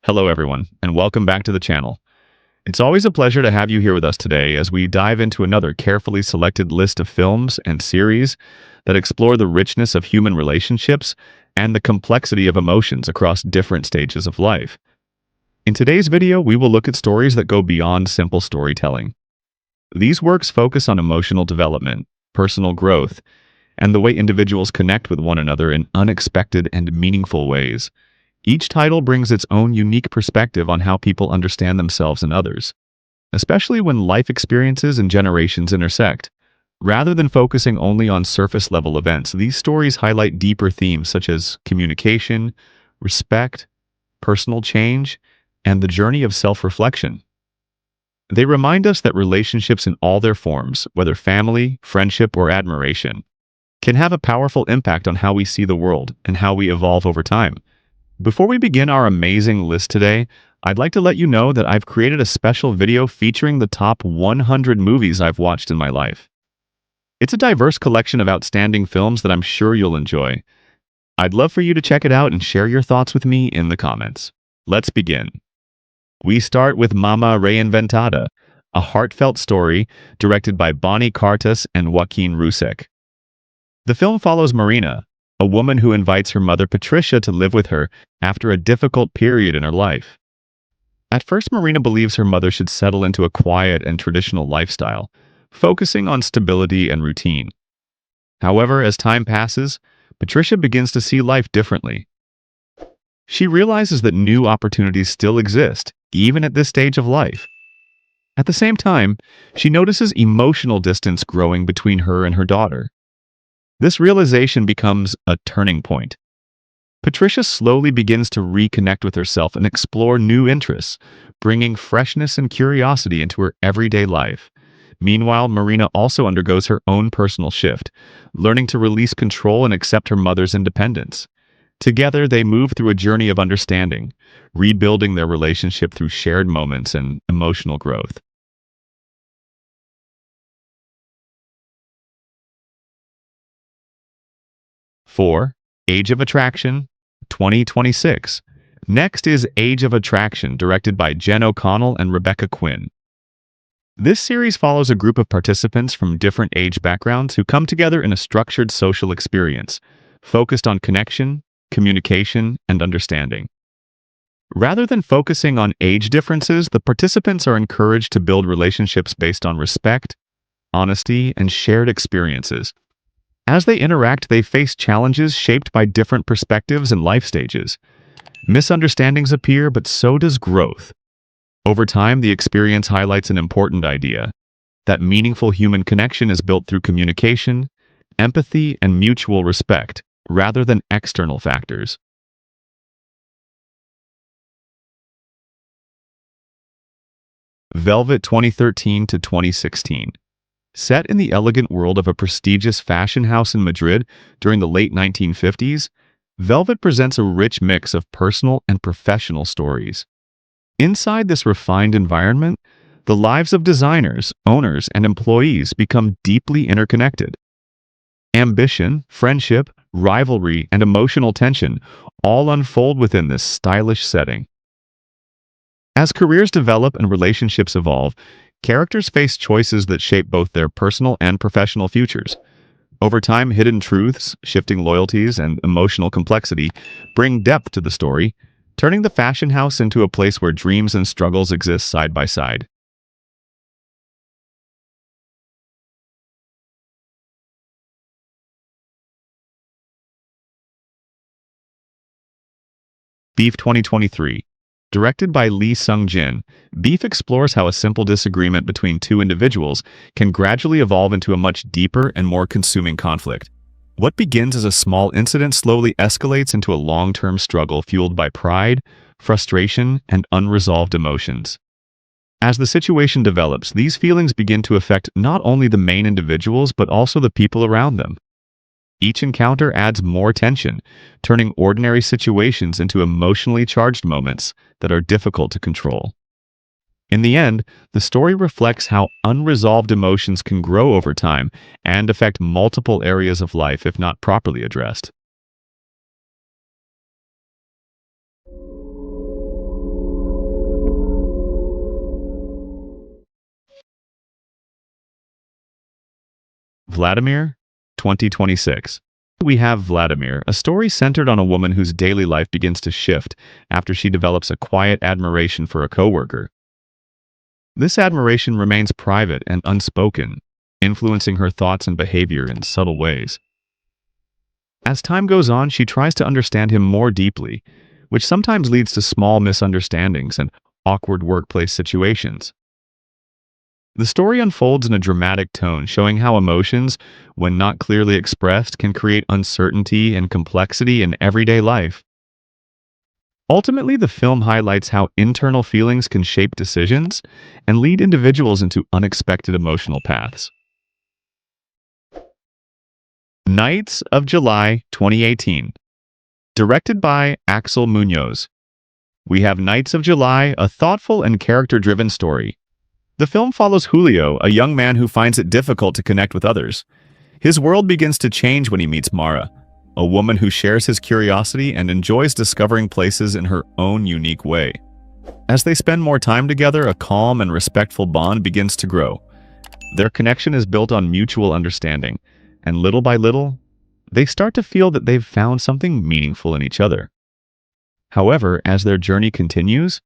Hello everyone, and welcome back to the channel. It's always a pleasure to have you here with us today as we dive into another carefully selected list of films and series that explore the richness of human relationships and the complexity of emotions across different stages of life. In today's video, we will look at stories that go beyond simple storytelling. These works focus on emotional development, personal growth, and the way individuals connect with one another in unexpected and meaningful ways. Each title brings its own unique perspective on how people understand themselves and others, especially when life experiences and generations intersect. Rather than focusing only on surface-level events, these stories highlight deeper themes such as communication, respect, personal change, and the journey of self-reflection. They remind us that relationships in all their forms, whether family, friendship, or admiration, can have a powerful impact on how we see the world and how we evolve over time. Before we begin our amazing list today, I'd like to let you know that I've created a special video featuring the top 100 movies I've watched in my life. It's a diverse collection of outstanding films that I'm sure you'll enjoy. I'd love for you to check it out and share your thoughts with me in the comments. Let's begin. We start with Mama Reinventada, a heartfelt story directed by Bonnie Cartas and Joaquin Rusek. The film follows Marina, a woman who invites her mother Patricia to live with her after a difficult period in her life. At first, Marina believes her mother should settle into a quiet and traditional lifestyle, focusing on stability and routine. However, as time passes, Patricia begins to see life differently. She realizes that new opportunities still exist, even at this stage of life. At the same time, she notices emotional distance growing between her and her daughter. This realization becomes a turning point. Patricia slowly begins to reconnect with herself and explore new interests, bringing freshness and curiosity into her everyday life. Meanwhile, Marina also undergoes her own personal shift, learning to release control and accept her mother's independence. Together, they move through a journey of understanding, rebuilding their relationship through shared moments and emotional growth. Four, Age of Attraction, 2026. Next is Age of Attraction, directed by Jen O'Connell and Rebecca Quinn. This series follows a group of participants from different age backgrounds who come together in a structured social experience, focused on connection, communication, and understanding. Rather than focusing on age differences, the participants are encouraged to build relationships based on respect, honesty, and shared experiences. As they interact, they face challenges shaped by different perspectives and life stages. Misunderstandings appear, but so does growth. Over time, the experience highlights an important idea, that meaningful human connection is built through communication, empathy, and mutual respect, rather than external factors. Velvet 2013 to 2016. Set in the elegant world of a prestigious fashion house in Madrid during the late 1950s, Velvet presents a rich mix of personal and professional stories. Inside this refined environment, the lives of designers, owners, and employees become deeply interconnected. Ambition, friendship, rivalry, and emotional tension all unfold within this stylish setting. As careers develop and relationships evolve, characters face choices that shape both their personal and professional futures. Over time, hidden truths, shifting loyalties, and emotional complexity bring depth to the story, turning the fashion house into a place where dreams and struggles exist side by side. Beef 2023. Directed by Lee Sung-jin, Beef explores how a simple disagreement between two individuals can gradually evolve into a much deeper and more consuming conflict. What begins as a small incident slowly escalates into a long-term struggle fueled by pride, frustration, and unresolved emotions. As the situation develops, these feelings begin to affect not only the main individuals but also the people around them. Each encounter adds more tension, turning ordinary situations into emotionally charged moments that are difficult to control. In the end, the story reflects how unresolved emotions can grow over time and affect multiple areas of life if not properly addressed. Vladimir, 2026. We have Vladimir, a story centered on a woman whose daily life begins to shift after she develops a quiet admiration for a coworker. This admiration remains private and unspoken, influencing her thoughts and behavior in subtle ways. As time goes on, she tries to understand him more deeply, which sometimes leads to small misunderstandings and awkward workplace situations. The story unfolds in a dramatic tone, showing how emotions, when not clearly expressed, can create uncertainty and complexity in everyday life. Ultimately, the film highlights how internal feelings can shape decisions and lead individuals into unexpected emotional paths. Nights of July 2018. Directed by Axel Munoz. We have Nights of July, a thoughtful and character-driven story. The film follows Julio, a young man who finds it difficult to connect with others. His world begins to change when he meets Mara, a woman who shares his curiosity and enjoys discovering places in her own unique way. As they spend more time together, a calm and respectful bond begins to grow. Their connection is built on mutual understanding, and little by little, they start to feel that they've found something meaningful in each other. However, as their journey continues,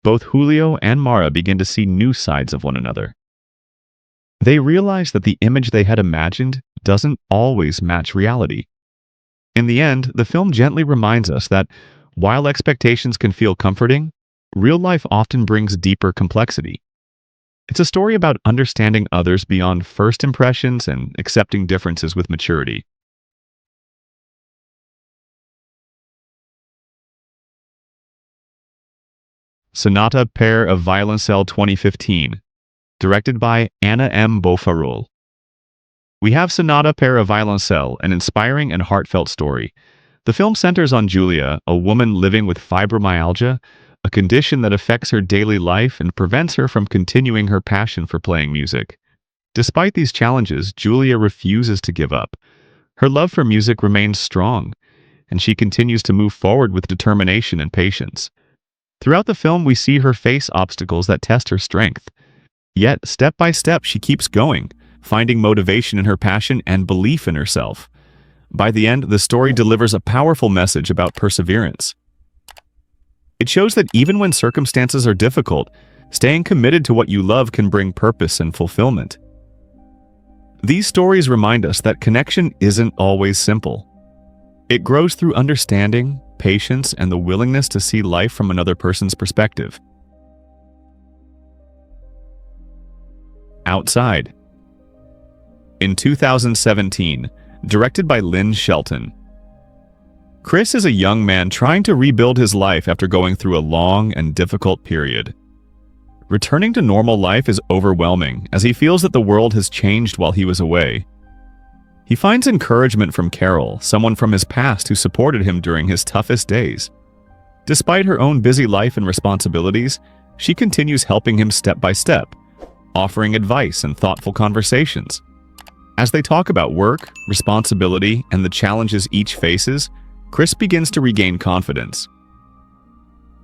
both Julio and Mara begin to see new sides of one another. They realize that the image they had imagined doesn't always match reality. In the end, the film gently reminds us that while expectations can feel comforting, real life often brings deeper complexity. It's a story about understanding others beyond first impressions and accepting differences with maturity. Sonata Pair of Violoncelle 2015, directed by Anna M. Beaufarol. We have Sonata Pair of Violoncelle, an inspiring and heartfelt story. The film centers on Julia, a woman living with fibromyalgia, a condition that affects her daily life and prevents her from continuing her passion for playing music. Despite these challenges, Julia refuses to give up. Her love for music remains strong, and she continues to move forward with determination and patience. Throughout the film, we see her face obstacles that test her strength. Yet, step by step, she keeps going, finding motivation in her passion and belief in herself. By the end, the story delivers a powerful message about perseverance. It shows that even when circumstances are difficult, staying committed to what you love can bring purpose and fulfillment. These stories remind us that connection isn't always simple. It grows through understanding, patience, and the willingness to see life from another person's perspective. Outside. In 2017, directed by Lynn Shelton. Chris is a young man trying to rebuild his life after going through a long and difficult period. Returning to normal life is overwhelming, as he feels that the world has changed while he was away. He finds encouragement from Carol, someone from his past who supported him during his toughest days. Despite her own busy life and responsibilities, she continues helping him step by step, offering advice and thoughtful conversations. As they talk about work, responsibility, and the challenges each faces, Chris begins to regain confidence.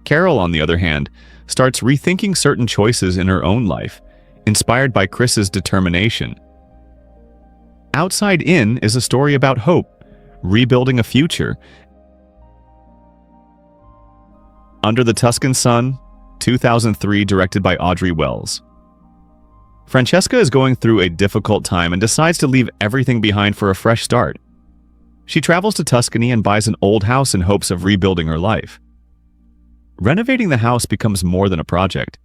Carol, on the other hand, starts rethinking certain choices in her own life, inspired by Chris's determination. Outside In is a story about hope, rebuilding a future. Under the Tuscan Sun, 2003, directed by Audrey Wells. Francesca is going through a difficult time and decides to leave everything behind for a fresh start. She travels to Tuscany and buys an old house in hopes of rebuilding her life. Renovating the house becomes more than a project.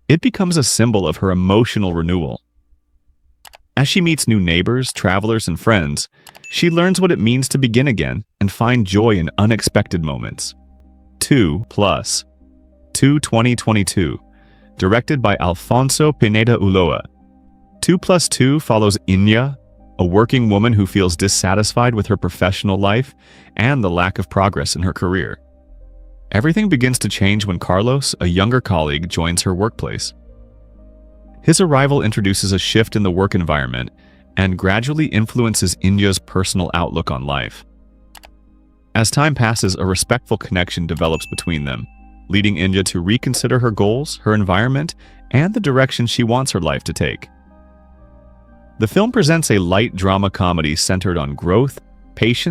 It becomes a symbol of her emotional renewal. As she meets new neighbors, travelers, and friends, she learns what it means to begin again and find joy in unexpected moments. 2 Plus. 2022. Directed by Alfonso Pineda Ulloa. 2+2 follows Inya, a working woman who feels dissatisfied with her professional life and the lack of progress in her career. Everything begins to change when Carlos, a younger colleague, joins her workplace. His arrival introduces a shift in the work environment and gradually influences Inya's personal outlook on life. As time passes, a respectful connection develops between them, leading Inya to reconsider her goals, her environment, and the direction she wants her life to take. The film presents a light drama comedy centered on growth, patience,